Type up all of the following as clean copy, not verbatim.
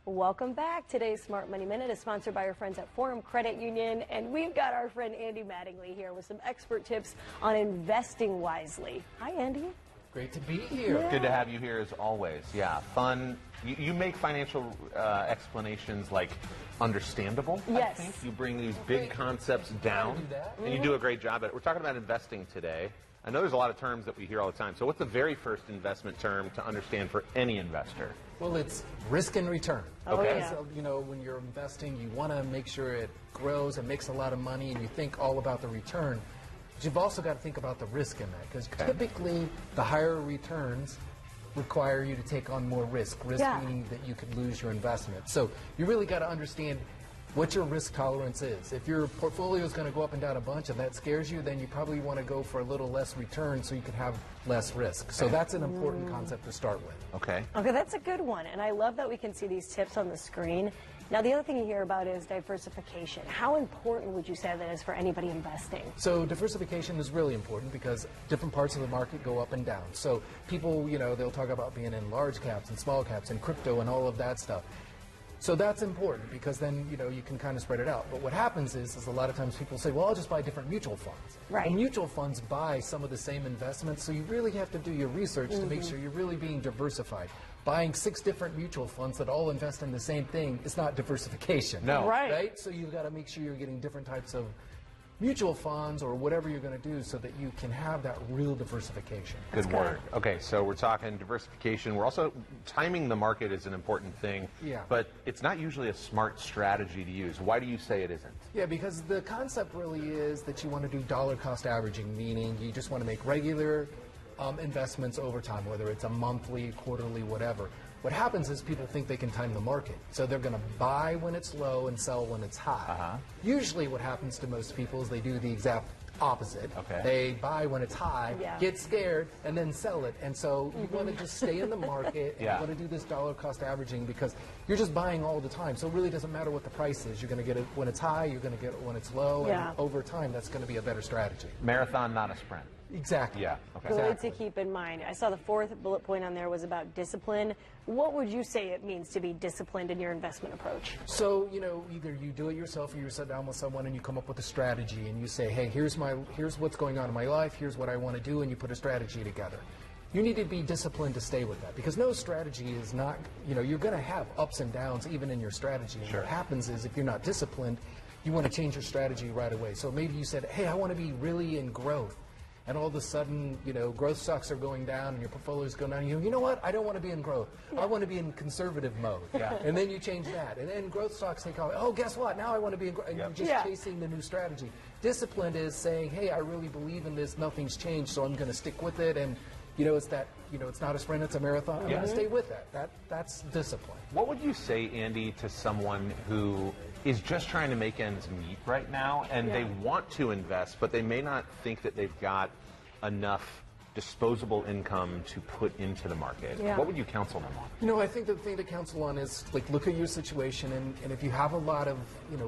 Welcome back. Today's Smart Money Minute is sponsored by our friends at Forum Credit Union, and we've got our friend Andy Mattingly here with some expert tips on investing wisely. Hi, Andy. Great to be here. Yeah. Good to have you here as always. Yeah, fun. You make financial explanations like understandable. Yes. I think you bring these big concepts down, and you do a great job at it. We're talking about investing today. I know there's a lot of terms that we hear all the time. So what's the very first investment term to understand for any investor? Well, it's risk and return. Okay. Yeah. So, when you're investing, you want to make sure it grows and makes a lot of money, and you think all about the return. But you've also got to think about the risk in that, because typically the higher returns require you to take on more risk. Risk meaning that you could lose your investment. So you really got to understand what your risk tolerance is. If your portfolio is going to go up and down a bunch and that scares you, then you probably want to go for a little less return so you can have less risk. So that's an important concept to start with. Okay. Okay, that's a good one, and I love that we can see these tips on the screen. Now, the other thing you hear about is diversification. How important would you say that is for anybody investing? So diversification is really important because different parts of the market go up and down. So people, they'll talk about being in large caps and small caps and crypto and all of that stuff. So that's important because then, you can kind of spread it out. But what happens is a lot of times people say, well, I'll just buy different mutual funds. Right. Well, mutual funds buy some of the same investments, so you really have to do your research to make sure you're really being diversified. Buying 6 different mutual funds that all invest in the same thing is not diversification. No. Right. So you've got to make sure you're getting different types of mutual funds or whatever you're going to do so that you can have that real diversification. Good word. Okay, so we're talking diversification. We're also timing the market is an important thing. Yeah. But it's not usually a smart strategy to use. Why do you say it isn't? Yeah, because the concept really is that you want to do dollar cost averaging, meaning you just want to make regular investments over time, whether it's a monthly, quarterly, whatever. What happens is people think they can time the market. So they're going to buy when it's low and sell when it's high. Usually what happens to most people is they do the exact opposite. Okay. They buy when it's high, Yeah. get scared, and then sell it. And so you want to just stay in the market and you want to do this dollar cost averaging because you're just buying all the time. So it really doesn't matter what the price is. You're going to get it when it's high, you're going to get it when it's low, Yeah. and over time that's going to be a better strategy. Marathon, not a sprint. Exactly. Yeah. Okay. Good to keep in mind. I saw the 4th bullet point on there was about discipline. What would you say it means to be disciplined in your investment approach? So, either you do it yourself or you sit down with someone and you come up with a strategy and you say, hey, here's what's going on in my life, here's what I want to do, and you put a strategy together. You need to be disciplined to stay with that because no strategy is not, you're going to have ups and downs even in your strategy. And what happens is if you're not disciplined, you want to change your strategy right away. So maybe you said, hey, I want to be really in growth. And all of a sudden, growth stocks are going down and your portfolio is going down. You know what? I don't want to be in growth. I want to be in conservative mode. And then you change that. And then growth stocks take off. Oh, guess what? Now I want to be in growth. And you're just chasing the new strategy. Discipline is saying, hey, I really believe in this. Nothing's changed, so I'm going to stick with it. And, it's that, it's not a sprint, it's a marathon. I'm going to stay with that. That's discipline. What would you say, Andy, to someone who is just trying to make ends meet right now and they want to invest, but they may not think that they've got enough disposable income to put into the market? What would you counsel them on? I think the thing to counsel on is look at your situation, and if you have a lot of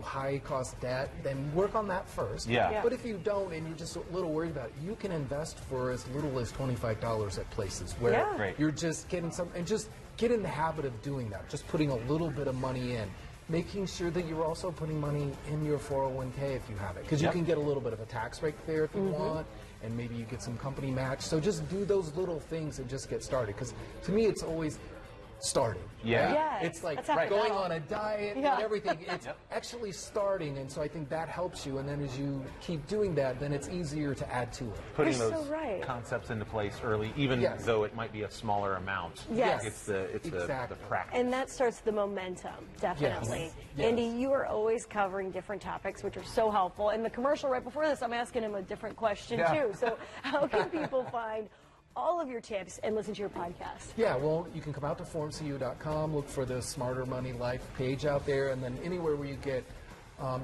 high cost debt, then work on that first. But if you don't and you're just a little worried about it, you can invest for as little as $25 at places where you're just getting some, and just get in the habit of doing that, just putting a little bit of money in. Making sure that you're also putting money in your 401k if you have it, because you can get a little bit of a tax break there if you want, and maybe you get some company match. So just do those little things and just get started, because to me it's always starting. It's like going on a diet and everything. It's actually starting, and so I think that helps you. And then as you keep doing that, then it's easier to add to it. Putting those concepts into place early, even though it might be a smaller amount. It's the practice. And that starts the momentum, definitely. Andy, you are always covering different topics, which are so helpful. And the commercial right before this, I'm asking him a different question too. So how can people find all of your tips and listen to your podcast? Yeah, well, you can come out to forumcu.com, look for the Smarter Money Life page out there, and then anywhere where you get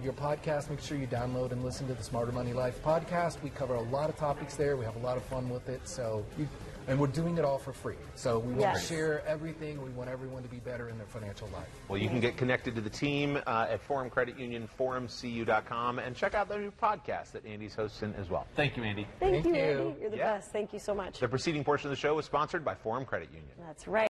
your podcast, make sure you download and listen to the Smarter Money Life podcast. We cover a lot of topics there. We have a lot of fun with it. And we're doing it all for free. So we want to share everything. We want everyone to be better in their financial life. Well, you can get connected to the team at Forum Credit Union, forumcu.com, and check out the new podcast that Andy's hosting as well. Thank you, Andy. Thank you, Andy. You're the best. Thank you so much. The preceding portion of the show was sponsored by Forum Credit Union. That's right.